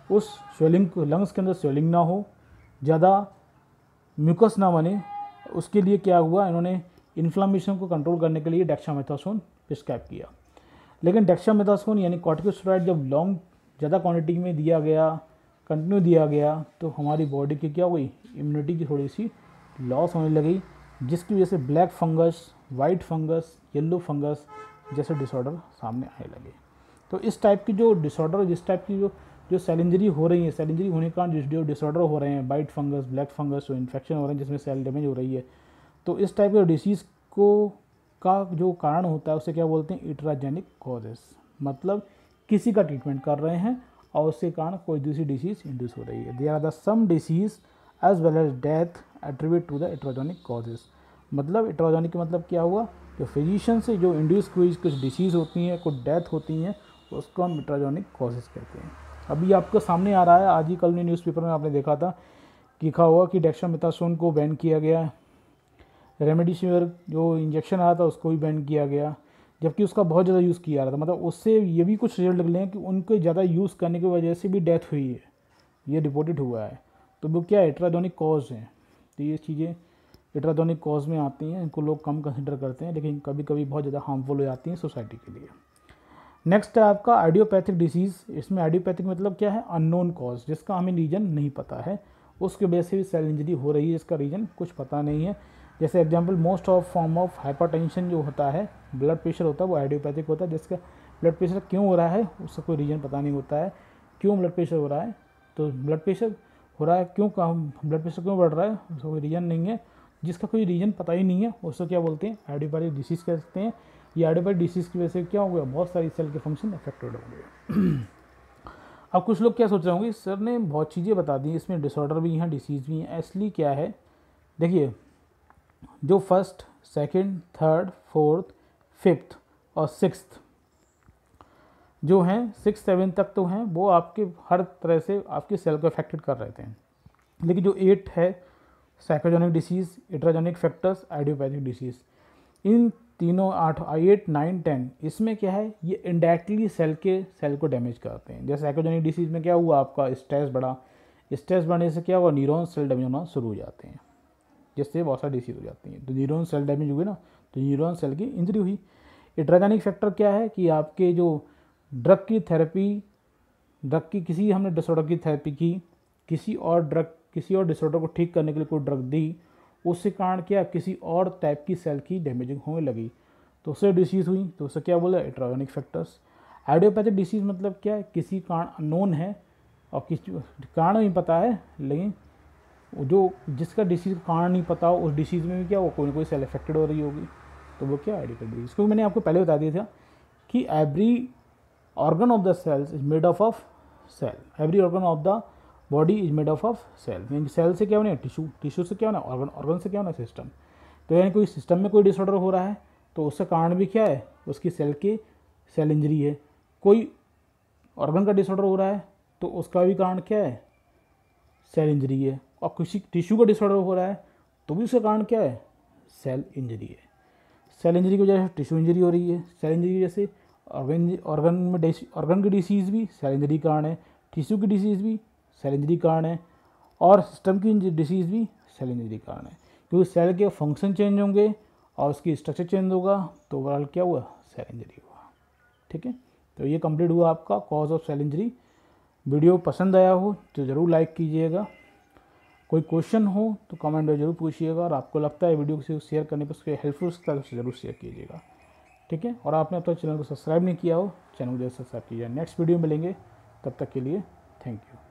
उस स्वेलिंग को, लंग्स के अंदर स्वेलिंग ना हो, ज़्यादा म्यूकस ना बने, उसके लिए क्या हुआ, इन्होंने इन्फ्लामेशन को कंट्रोल करने के लिए डेक्सामेथासोन प्रिस्क्राइब किया। लेकिन डेक्सामेथासोन यानी कॉर्टिकोस्टेरॉइड जब लॉन्ग ज़्यादा क्वांटिटी में दिया गया, कंटिन्यू दिया गया, तो हमारी बॉडी की क्या हुई, इम्यूनिटी की थोड़ी सी लॉस होने लगी, जिसकी वजह से black fungus, white fungus, yellow fungus जैसे डिसऑर्डर सामने आने लगे। तो इस टाइप की जो डिसऑर्डर, जिस टाइप की जो सेल इंजरी हो रही है, सेल इंजरी होने के कारण जो डिसऑर्डर हो रहे हैं, वाइट फंगस, ब्लैक फंगस, जो इन्फेक्शन हो रहे हैं जिसमें सेल डैमेज हो रही है, तो इस टाइप के डिसीज़ को का जो कारण होता है उसे क्या बोलते हैं, इट्राजेनिक कॉजेस। मतलब किसी का ट्रीटमेंट कर रहे हैं और उसके कारण कोई दूसरी डिसीज इंड्यूस हो रही है। There are the some disease as well as death attribute to the iatrogenic causes. मतलब इट्राजेनिक का मतलब क्या हुआ, जो फिजिशियन से जो इंड्यूस हुई कुछ डिसीज़ होती हैं, कुछ डेथ होती हैं, उसको हम इट्राजेनिक कॉजेस कहते हैं। अभी आपको सामने आ रहा है, आज ही कल में न्यूज़पेपर में आपने देखा था, लिखा हुआ कि डेक्सामेथासोन को बैन किया गया है, रेमडेसिविर जो इंजेक्शन आया था उसको भी बैन किया गया, जबकि उसका बहुत ज़्यादा यूज़ किया रहा था। मतलब उससे ये भी कुछ रिजल्ट निकले हैं कि उनके ज़्यादा यूज़ करने की वजह से भी डेथ हुई है, ये रिपोर्टेड हुआ है। तो वो क्या इट्राजेनिक कॉज है। तो ये चीज़ें इट्राजेनिक कॉज में आती हैं, इनको लोग कम कंसिडर करते हैं, लेकिन कभी कभी बहुत ज़्यादा हार्मफुल हो जाती हैं सोसाइटी के लिए। नेक्स्ट है आपका आइडियोपैथिक डिसीज़। इसमें आइडियोपैथिक मतलब क्या है, अननोन कॉज, जिसका हमें रीजन नहीं पता है, उसकी वजह से भी सेल इंजरी हो रही है, इसका रीजन कुछ पता नहीं है। जैसे example, most of form of hypertension जो होता है, ब्लड प्रेशर होता है, वो आइडियोपैथिक होता है, जिसका ब्लड प्रेशर क्यों हो रहा है उसका कोई रीजन पता नहीं होता है। क्यों ब्लड प्रेशर हो रहा है, तो ब्लड प्रेशर हो रहा है, क्यों ब्लड प्रेशर क्यों बढ़ रहा है, उसका कोई रीजन नहीं है, जिसका कोई रीजन पता ही नहीं है, उसको क्या बोलते हैं, आइडियोपैथिक डिसीज़ कह सकते हैं। ये आइडियोपैथिक डिसीज़ की वजह से क्या हो गया, बहुत सारी सेल के फंक्शन अफेक्टेड हो गए। अब कुछ लोग क्या सोच रहे होंगे, सर ने बहुत चीज़ें बता दी, इसमें डिसऑर्डर भी हैं, डिसीज़ भी हैं, असली क्या है। देखिए, जो first, second, third, fourth, fifth और सिक्स्थ जो हैं, 6, 7 तक तो हैं, वो आपके हर तरह से आपके सेल को अफेक्टेड कर रहे थे। लेकिन जो 8 है, psychogenic disease, iatrogenic factors, idiopathic disease, इन तीनों 8, 9, 10 इसमें क्या है, ये इनडायरेक्टली सेल को डैमेज करते हैं। जैसे साइकोजेनिक डिसीज़ में क्या हुआ, आपका स्ट्रेस बढ़ा, स्ट्रेस बढ़ने से क्या हुआ, न्यूरॉन सेल डैमेज होना शुरू हो जाते हैं, जिससे बहुत सारी डिसीज हो जाती हैं। तो न्यूरॉन सेल डैमेज हुई ना, तो न्यूरॉन सेल की इंजरी हुई। इट्राजेनिक फैक्टर क्या है कि आपके जो ड्रग की थेरेपी, ड्रग की किसी हमने डिसऑर्डर की थेरेपी की, किसी और डिसऑर्डर को ठीक करने के लिए कोई ड्रग दी, उससे कारण क्या, किसी और टाइप की सेल की डैमेजिंग होने लगी, तो उससे डिसीज़ हुई, तो उससे क्या बोला, इट्राजेनिक फैक्टर्स। आइडियोपैथिक डिसीज़ मतलब क्या है, किसी कारण अननोन है और किसी कारण नहीं पता है, लेकिन जो जिसका डिसीज़ कारण नहीं पता हो, उस डिसीज़ में भी क्या वो कोई ना कोई सेल अफेक्टेड हो रही होगी, तो वो क्या आइडियोपैथिक डिसीज़। क्योंकि मैंने आपको पहले बता दिया था कि every organ of the cells is made of cell, every organ of the body is made of cell. यानी सेल से क्या होना है, टिश्यू से क्या होना है, ऑर्गन से क्या होना है, सिस्टम। तो यानी कोई सिस्टम में कोई डिसऑर्डर हो रहा है, तो उसका कारण भी क्या है, उसकी सेल इंजरी है। कोई ऑर्गन का डिसऑर्डर हो रहा है, तो उसका भी कारण क्या है, सेल इंजरी है। और किसी टिश्यू का डिसऑर्डर हो रहा है, तो भी उसका कारण क्या है, सेल इंजरी है। सेल इंजरी की वजह से टिश्यू इंजरी हो रही है, सेल इंजरी की वजह से ऑर्गन की डिसीज़ भी सेल इंजरी कारण है, टिश्यू की डिसीज़ भी सेल इंजरी कारण है, और सिस्टम की डिसीज़ भी सेल इंजरी कारण है। क्योंकि सेल के फंक्शन चेंज होंगे और उसकी स्ट्रक्चर चेंज होगा, तो ओवरऑल क्या हुआ, सेल इंजरी हुआ। ठीक है, तो ये कंप्लीट हुआ आपका cause of cell injury. Video पसंद आया हो तो ज़रूर लाइक कीजिएगा, कोई क्वेश्चन हो तो कमेंट में ज़रूर पूछिएगा, और आपको लगता है वीडियो को शेयर करने पर उसके हेल्पफुल लगता है तो ज़रूर शेयर कीजिएगा। ठीक है, और आपने अब तक चैनल को सब्सक्राइब नहीं किया हो, चैनल को जरूर सब्सक्राइब कीजिए। नेक्स्ट वीडियो मिलेंगे, तब तक के लिए थैंक यू।